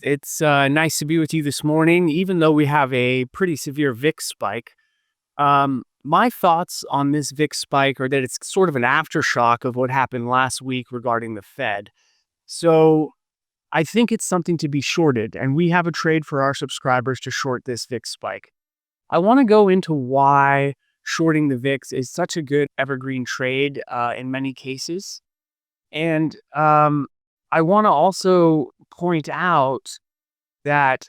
It's nice to be with you this morning, even though we have a pretty severe VIX spike. My thoughts on this VIX spike are that it's sort of an aftershock of what happened last week regarding the Fed. So I think it's something to be shorted, and we have a trade for our subscribers to short this VIX spike. I want to go into why shorting the VIX is such a good evergreen trade in many cases. And I want to also point out that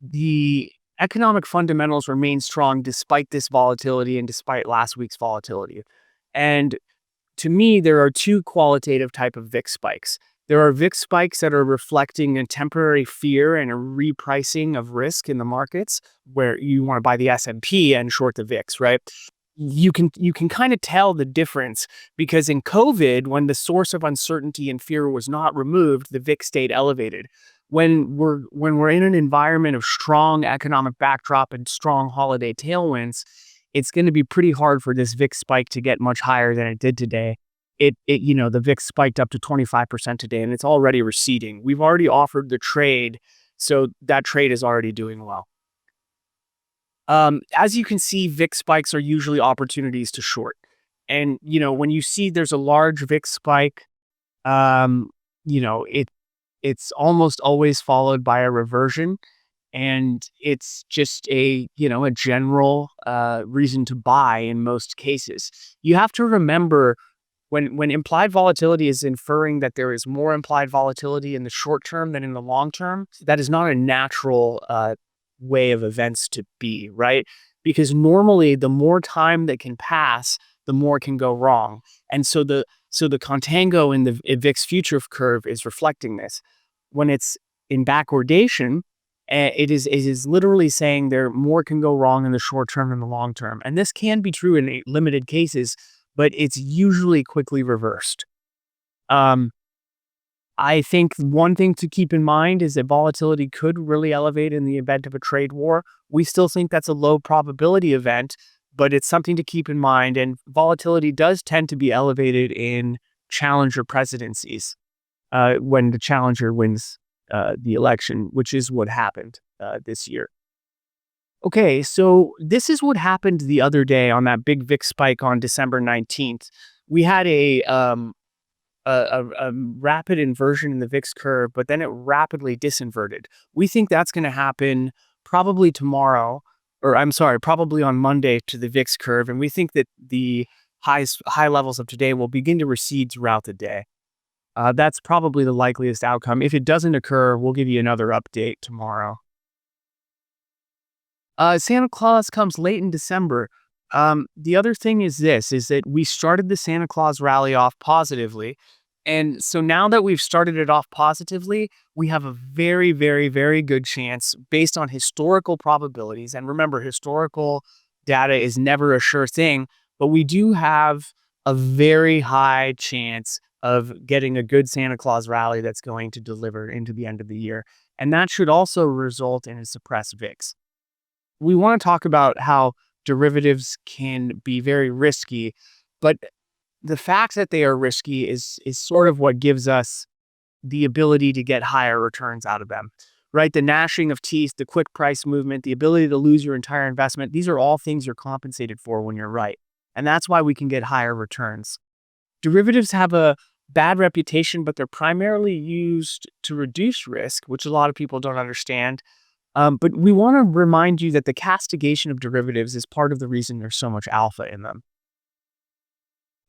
the economic fundamentals remain strong despite this volatility and despite last week's volatility. And to me, there are two qualitative type of VIX spikes. There are VIX spikes that are reflecting a temporary fear and a repricing of risk in the markets, where you want to buy the S&P and short the VIX, right? You can kind of tell the difference because in COVID, when the source of uncertainty and fear was not removed, the VIX stayed elevated. When we're in an environment of strong economic backdrop and strong holiday tailwinds, it's going to be pretty hard for this VIX spike to get much higher than it did today. The VIX spiked up to 25% today, and it's already receding. We've already offered the trade, so that trade is already doing well. As you can see, VIX spikes are usually opportunities to short. And, when you see there's a large VIX spike, um, you know, it it's almost always followed by a reversion. And it's just a general reason to buy in most cases. You have to remember when implied volatility is inferring that there is more implied volatility in the short term than in the long term, that is not a natural way of events to be, right? Because normally the more time that can pass, the more can go wrong. And so the contango in the VIX future curve is reflecting this. When it's in backwardation, it is literally saying there more can go wrong in the short term than the long term. And this can be true in limited cases, but it's usually quickly reversed. Um, I think one thing to keep in mind is that volatility could really elevate in the event of a trade war. We still think that's a low probability event, but it's something to keep in mind. And volatility does tend to be elevated in challenger presidencies when the challenger wins the election, which is what happened this year. Okay, so this is what happened the other day on that big VIX spike on December 19th. We had a rapid inversion in the VIX curve, but then it rapidly disinverted. We think that's going to happen probably tomorrow, or I'm sorry, probably on Monday to the VIX curve. And we think that the high levels of today will begin to recede throughout the day. That's probably the likeliest outcome. If it doesn't occur, we'll give you another update tomorrow. Santa Claus comes late in December. The other thing is that we started the Santa Claus rally off positively. And so now that we've started it off positively, we have a very, very, very good chance based on historical probabilities. And remember, historical data is never a sure thing, but we do have a very high chance of getting a good Santa Claus rally that's going to deliver into the end of the year. And that should also result in a suppressed VIX. We want to talk about how derivatives can be very risky, but the fact that they are risky is sort of what gives us the ability to get higher returns out of them, right? The gnashing of teeth, the quick price movement, the ability to lose your entire investment. These are all things you're compensated for when you're right. And that's why we can get higher returns. Derivatives have a bad reputation, but they're primarily used to reduce risk, which a lot of people don't understand. But we want to remind you that the castigation of derivatives is part of the reason there's so much alpha in them.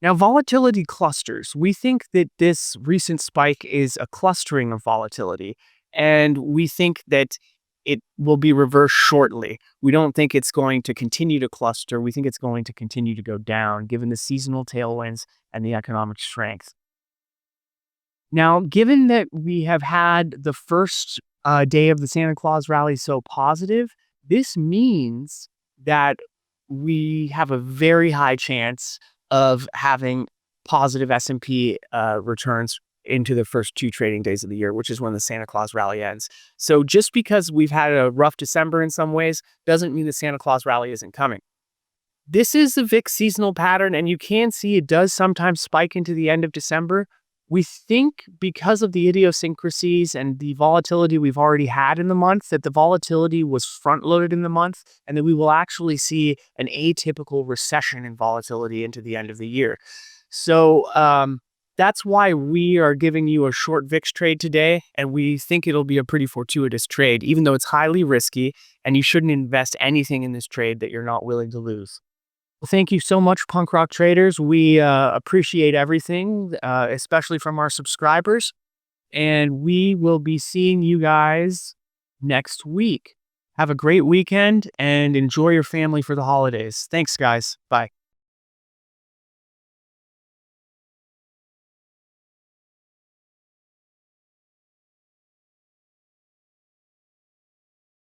Now, volatility clusters. We think that this recent spike is a clustering of volatility, and we think that it will be reversed shortly. We don't think it's going to continue to cluster. We think it's going to continue to go down, given the seasonal tailwinds and the economic strength. Now, given that we have had the first day of the Santa Claus rally so positive, this means that we have a very high chance of having positive S&P returns into the first 2 trading days of the year, which is when the Santa Claus rally ends. So just because we've had a rough December in some ways doesn't mean the Santa Claus rally isn't coming. This is the VIX seasonal pattern, and you can see it does sometimes spike into the end of December, We think because of the idiosyncrasies and the volatility we've already had in the month, that the volatility was front loaded in the month, and that we will actually see an atypical recession in volatility into the end of the year. So that's why we are giving you a short VIX trade today, and we think it'll be a pretty fortuitous trade, even though it's highly risky, and you shouldn't invest anything in this trade that you're not willing to lose. Well, thank you so much, punk rock traders. We appreciate everything, especially from our subscribers. And we will be seeing you guys next week. Have a great weekend and enjoy your family for the holidays. Thanks, guys. Bye.